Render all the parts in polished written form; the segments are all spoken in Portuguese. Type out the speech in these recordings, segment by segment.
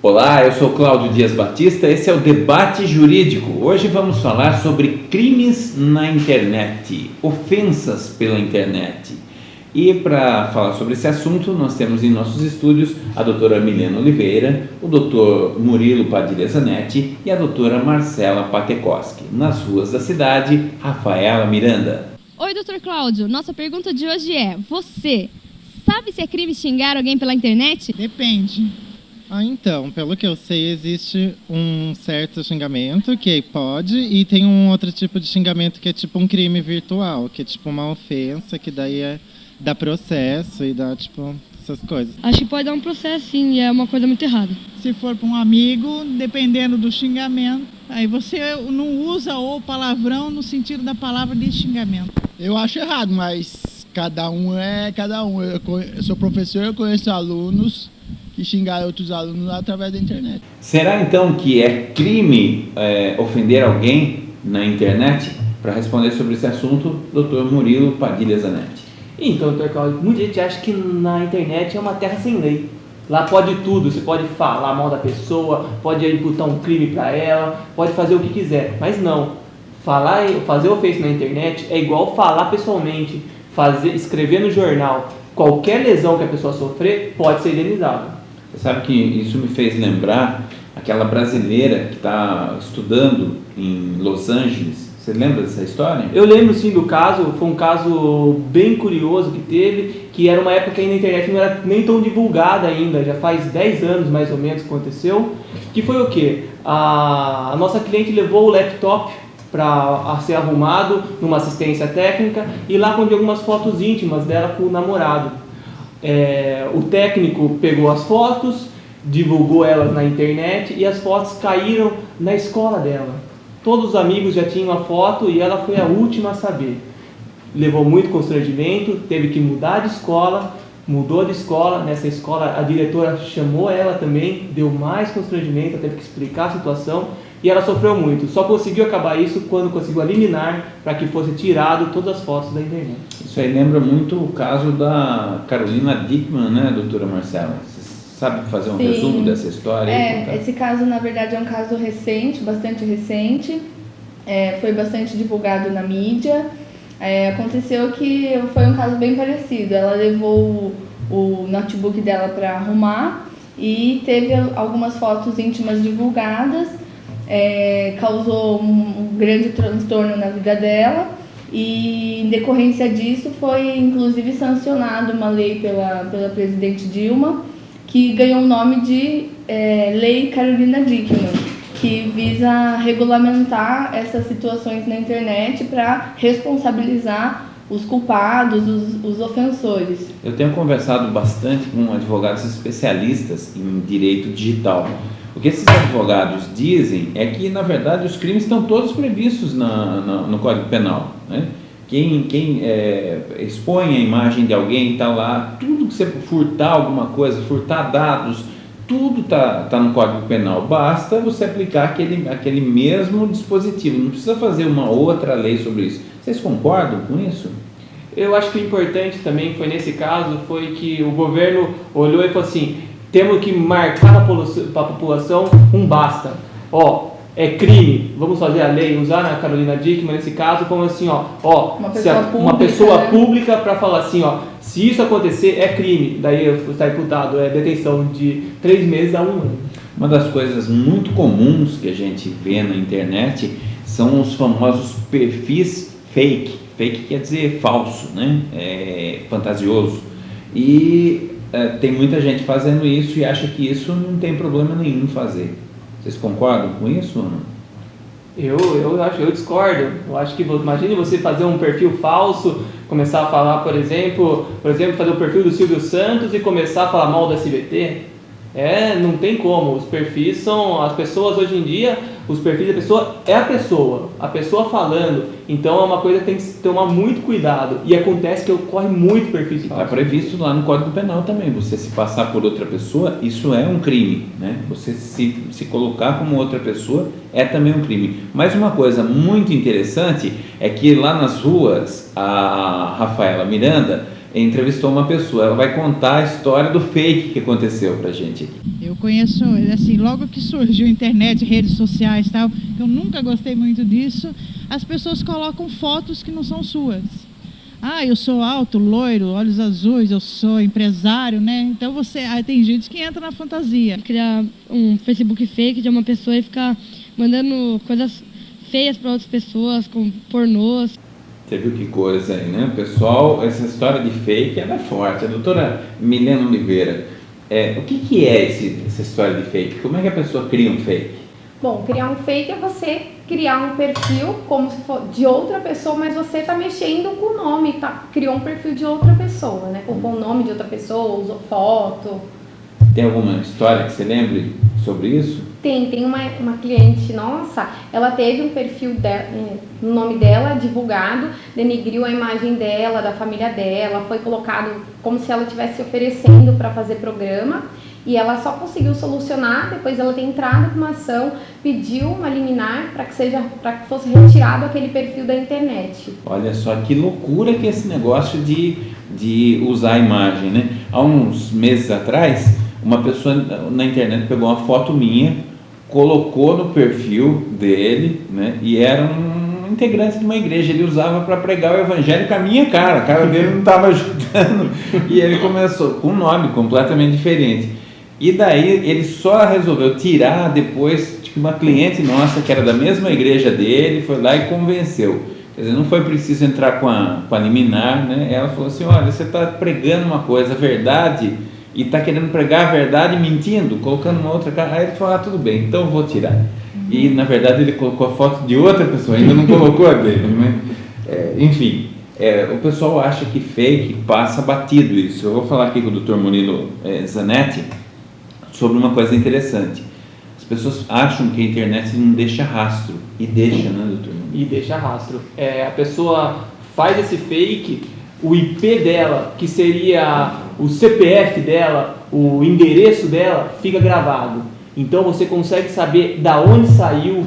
Olá, eu sou Cláudio Dias Batista, esse é o Debate Jurídico. Hoje vamos falar sobre crimes na internet, ofensas pela internet. E para falar sobre esse assunto, nós temos em nossos estúdios a doutora Milena Oliveira, o doutor Murilo Padilha Zanetti e a doutora Marcela Patekoski. Nas ruas da cidade, Rafaela Miranda. Oi, doutor Cláudio, nossa pergunta de hoje é: você sabe se é crime xingar alguém pela internet? Depende. Então, pelo que eu sei, existe um certo xingamento que pode, e tem um outro tipo de xingamento que é tipo um crime virtual, que é tipo uma ofensa, que daí dá processo e dá tipo essas coisas. Acho que pode dar um processo sim, e é uma coisa muito errada. Se for para um amigo, dependendo do xingamento, aí você não usa o palavrão no sentido da palavra de xingamento. Eu acho errado, mas cada um é cada um. Eu sou professor, eu conheço alunos que xingar outros alunos através da internet. Será então que é crime ofender alguém na internet? Para responder sobre esse assunto, Dr. Murilo Padilha Zanetti. Então, doutor Cláudio, muita gente acha que na internet é uma terra sem lei. Lá pode tudo, você pode falar mal da pessoa, pode imputar um crime para ela, pode fazer o que quiser, mas não. Fazer ofensa na internet é igual falar pessoalmente, escrever no jornal. Qualquer lesão que a pessoa sofrer pode ser indenizada. Você sabe que isso me fez lembrar aquela brasileira que está estudando em Los Angeles. Você lembra dessa história? Eu lembro sim do caso, foi um caso bem curioso que teve, que era uma época que ainda a internet não era nem tão divulgada ainda, já faz 10 anos mais ou menos que aconteceu, que foi o quê? A nossa cliente levou o laptop para ser arrumado numa assistência técnica e lá contém algumas fotos íntimas dela com o namorado. O técnico pegou as fotos, divulgou elas na internet e as fotos caíram na escola dela. Todos os amigos já tinham a foto e ela foi a última a saber. Levou muito constrangimento, teve que mudar de escola, mudou de escola. Nessa escola a diretora chamou ela também, deu mais constrangimento, teve que explicar a situação e ela sofreu muito. Só conseguiu acabar isso quando conseguiu eliminar para que fosse tirado todas as fotos da internet. Isso aí lembra muito o caso da Carolina Dickmann, né, doutora Marcela? Sabe fazer um resumo dessa história? Esse caso, na verdade, é um caso recente, bastante recente. Foi bastante divulgado na mídia. Aconteceu que foi um caso bem parecido. Ela levou o notebook dela para arrumar e teve algumas fotos íntimas divulgadas. Causou um grande transtorno na vida dela. E, em decorrência disso, foi inclusive sancionada uma lei pela presidente Dilma, que ganhou o nome de Lei Carolina Dickmann, que visa regulamentar essas situações na internet para responsabilizar os culpados, os ofensores. Eu tenho conversado bastante com advogados especialistas em direito digital. O que esses advogados dizem é que, na verdade, os crimes estão todos previstos no Código Penal, né? Quem expõe a imagem de alguém está lá, tudo que você furtar alguma coisa, furtar dados, tudo está no Código Penal. Basta você aplicar aquele mesmo dispositivo, não precisa fazer uma outra lei sobre isso. Vocês concordam com isso? Eu acho que o importante também foi nesse caso, foi que o governo olhou e falou assim: temos que marcar para a população um basta. É crime, vamos fazer a lei, usar na Carolina Dickmann nesse caso como assim, uma pessoa pública para falar assim, se isso acontecer é crime, daí está imputado, detenção de 3 meses a 1 ano. Uma das coisas muito comuns que a gente vê na internet são os famosos perfis fake. Fake quer dizer falso, né? Fantasioso. E tem muita gente fazendo isso e acha que isso não tem problema nenhum fazer. Vocês concordam com isso ou não? Eu discordo. Eu acho que, imagine você fazer um perfil falso, começar a falar, por exemplo, fazer o perfil do Silvio Santos e começar a falar mal do SBT. Não tem como. Os perfis são as pessoas hoje em dia, os perfis da pessoa é a pessoa falando. Então é uma coisa que tem que tomar muito cuidado. E acontece que ocorre muito perfis falsos. Está previsto lá no Código Penal também. Você se passar por outra pessoa, isso é um crime, né? Você se colocar como outra pessoa é também um crime. Mas uma coisa muito interessante é que lá nas ruas, a Rafaela Miranda entrevistou uma pessoa, ela vai contar a história do fake que aconteceu pra gente aqui. Eu conheço, assim, logo que surgiu a internet, redes sociais e tal, eu nunca gostei muito disso, as pessoas colocam fotos que não são suas. Ah, eu sou alto, loiro, olhos azuis, eu sou empresário, né? Então tem gente que entra na fantasia. Criar um Facebook fake de uma pessoa e ficar mandando coisas feias para outras pessoas, como pornôs. Você viu que coisa aí, né? Pessoal, essa história de fake, ela é forte. A doutora Milena Oliveira, o que é essa história de fake? Como é que a pessoa cria um fake? Bom, criar um fake é você criar um perfil como se fosse de outra pessoa, mas você está mexendo com o nome, criou um perfil de outra pessoa, né? Colocou o nome de outra pessoa, usou foto. Tem alguma história que você lembre sobre isso? Tem uma cliente nossa, ela teve um perfil no nome dela divulgado, denegriu a imagem dela, da família dela, foi colocado como se ela estivesse oferecendo para fazer programa. E ela só conseguiu solucionar depois ela ter entrado com uma ação, pediu uma liminar para que fosse retirado aquele perfil da internet. Olha só que loucura que é esse negócio de usar a imagem, né? Há uns meses atrás, uma pessoa na internet pegou uma foto minha, colocou no perfil dele, né? E era um integrante de uma igreja, ele usava para pregar o evangelho com a minha cara, a cara dele não estava ajudando, e ele começou com um nome completamente diferente. E daí ele só resolveu tirar depois de uma cliente nossa que era da mesma igreja dele, foi lá e convenceu. Quer dizer, não foi preciso entrar com a liminar, né? Ela falou assim, olha, você está pregando uma coisa, a verdade, e está querendo pregar a verdade mentindo, colocando uma outra cara. Aí ele falou, tudo bem, então eu vou tirar. E na verdade ele colocou a foto de outra pessoa, ainda não colocou a dele, né? Enfim, o pessoal acha que fake passa batido isso. Eu vou falar aqui com o Dr. Murilo Zanetti sobre uma coisa interessante. As pessoas acham que a internet não deixa rastro, e deixa, né, doutor? E deixa rastro. A pessoa faz esse fake, o IP dela, que seria o CPF dela, o endereço dela, fica gravado. Então você consegue saber da onde saiu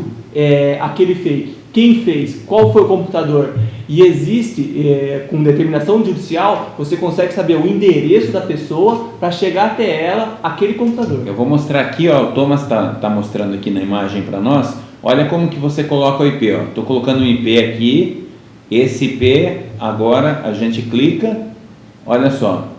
aquele fake, quem fez, qual foi o computador. E existe, com determinação judicial, você consegue saber o endereço da pessoa para chegar até ela, aquele computador. Eu vou mostrar aqui, ó, o Thomas tá mostrando aqui na imagem para nós. Olha como que você coloca o IP, ó. Estou colocando um IP aqui, esse IP, agora a gente clica, olha só,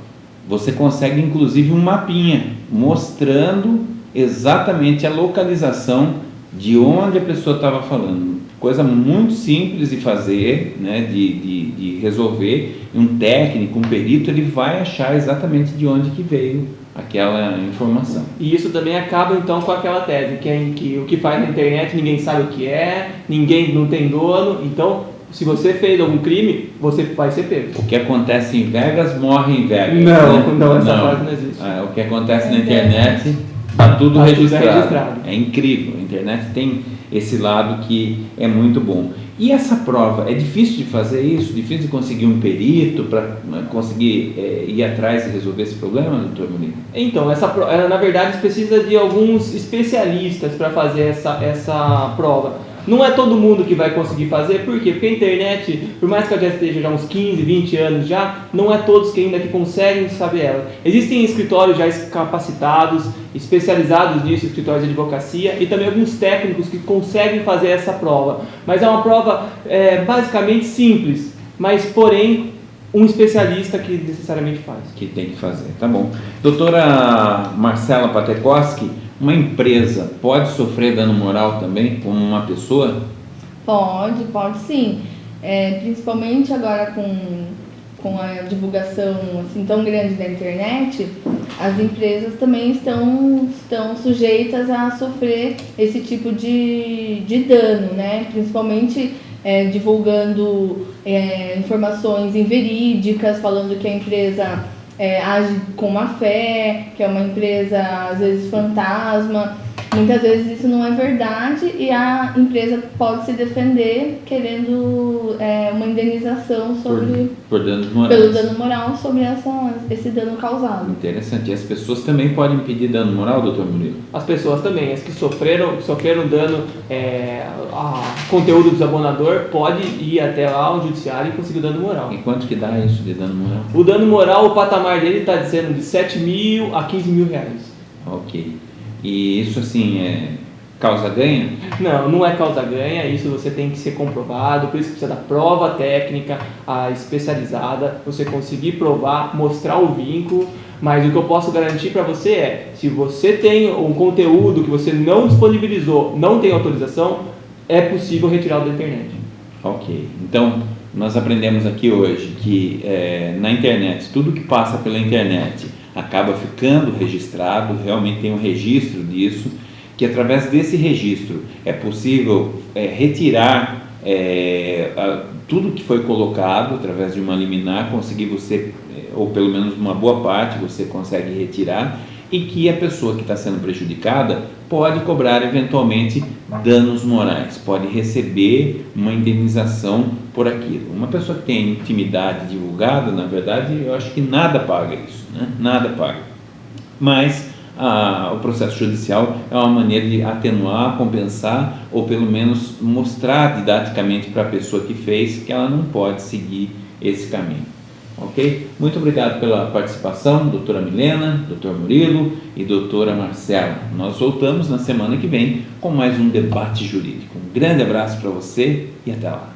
você consegue inclusive um mapinha mostrando exatamente a localização de onde a pessoa estava falando. Coisa muito simples de fazer, né, de resolver. Um técnico, um perito, ele vai achar exatamente de onde que veio aquela informação. E isso também acaba então com aquela tese, que é em que o que faz na internet ninguém sabe o que é, ninguém não tem dono, então se você fez algum crime, você vai ser pego. O que acontece em Vegas, morre em Vegas. Não, essa frase não existe. O que acontece na internet, está tudo registrado. É incrível, a internet tem esse lado que é muito bom. E essa prova, é difícil de fazer isso? Difícil de conseguir um perito para conseguir ir atrás e resolver esse problema, doutor Murilo? Então, na verdade, precisa de alguns especialistas para fazer essa prova. Não é todo mundo que vai conseguir fazer, por quê? Porque a internet, por mais que ela já esteja já uns 15, 20 anos já, não é todos que ainda que conseguem saber ela. Existem escritórios já capacitados, especializados nisso, escritórios de advocacia, e também alguns técnicos que conseguem fazer essa prova. Mas é uma prova basicamente simples, mas porém um especialista que necessariamente faz. Que tem que fazer, tá bom. Doutora Marcela Patekoski, uma empresa pode sofrer dano moral também, como uma pessoa? Pode sim. Principalmente agora com a divulgação assim, tão grande da internet, as empresas também estão sujeitas a sofrer esse tipo de dano, né? Principalmente divulgando informações inverídicas, falando que a empresa age com má fé, que é uma empresa às vezes fantasma. Muitas vezes isso não é verdade e a empresa pode se defender querendo uma indenização por danos morais. Pelo dano moral sobre esse dano causado. Interessante. E as pessoas também podem pedir dano moral, doutor Murilo? As pessoas também, as que sofreram dano a conteúdo do desabonador, pode ir até lá ao judiciário e conseguir o dano moral. E quanto que dá isso de dano moral? O dano moral, o patamar dele está dizendo de 7 mil a 15 mil reais. Ok. E isso assim causa ganha? Não, não é causa ganha, isso você tem que ser comprovado, por isso que precisa da prova técnica especializada, você conseguir provar, mostrar o vínculo, mas o que eu posso garantir para você é, se você tem um conteúdo que você não disponibilizou, não tem autorização, é possível retirá-lo da internet. Ok, então nós aprendemos aqui hoje que na internet, tudo que passa pela internet acaba ficando registrado, realmente tem um registro disso, que através desse registro é possível retirar tudo que foi colocado, através de uma liminar, conseguir você, ou pelo menos uma boa parte você consegue retirar, e que a pessoa que está sendo prejudicada pode cobrar eventualmente danos morais, pode receber uma indenização por aquilo. Uma pessoa que tem intimidade divulgada, na verdade, eu acho que nada paga isso, né? Nada paga. Mas o processo judicial é uma maneira de atenuar, compensar, ou pelo menos mostrar didaticamente para a pessoa que fez que ela não pode seguir esse caminho. Ok? Muito obrigado pela participação, doutora Milena, doutor Murilo e doutora Marcela. Nós voltamos na semana que vem com mais um debate jurídico. Um grande abraço para você e até lá.